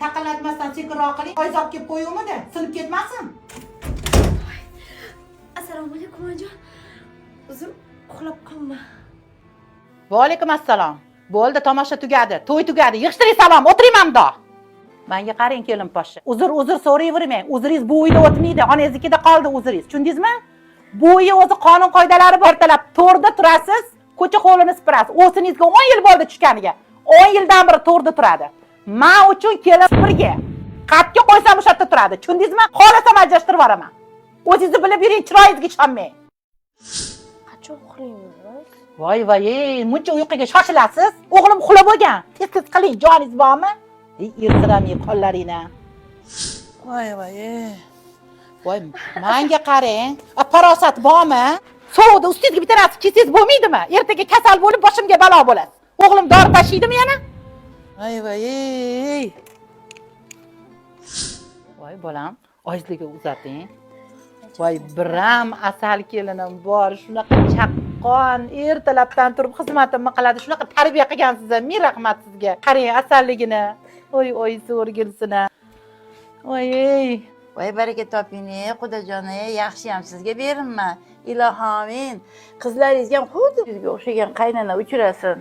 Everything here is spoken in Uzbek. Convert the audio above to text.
Taqillatmasdan sekinroq qiling. Oyz olib kelib qo'yuvmidi? Sinib ketmasin. Assalomu alaykum onajon. Uzr, uxlab qolma. Va alaykum assalom. Bo'ldi, tomosha tugadi, to'y tugadi. Yig'ishtiring salom, o'tiring mamdo. Menga qarang kelin poshsha. Uzr so'rayvermang. Uzringiz bu uyda o'tmaydi. Onangiznikida qoldi uzringiz. Tushundingizmi? Bu uyi o'zi qonun qoidalari bor talab. To'rda turasiz, ko'cha hovlini supurasiz. O'zingizga 10 yil bo'ldi tushganiga. 10 yildan beri to'rda turadi. Men uchun kelin birga. Qatga qo'ysam o'sha yerda turadi. Tushundingizmi? Xohlasam ajrashtirib yuboraman. O'zingizni bilib yuring, chiroyingizga ishonmang. Qachon uxlaymiz? Voy, muncha uyquga shoshilasiz. O'g'lim uxlab bo'lgan. Tez qiling, joningiz bormi? Irsiramay qo'llaringni. Voy. Voy, menga qarang. Farosat bormi? Sovuqda ustingizga bitta narsa kiysangiz bo'lmaydimi? Ertaga kasal bo'lib boshimga balo bo'ladi. O'g'lim dori tashiydimi yana? Voy. Voy bolam, ojizligiga uzating. Voy, biram asal kelinim bor. Shunaqa chaqqon, ertalabdan turib xizmatimni qiladi. Shunaqa tarbiya qilgansiz. Ming rahmat sizga. Qarang asalligini. Voy, so'rgilsin. Voy baraka toping, Xudojon, yaxshi ham sizga berinman. Ilohim, qizlaringizga ham xuddi sizga o'xshagan qaynona uchrasin.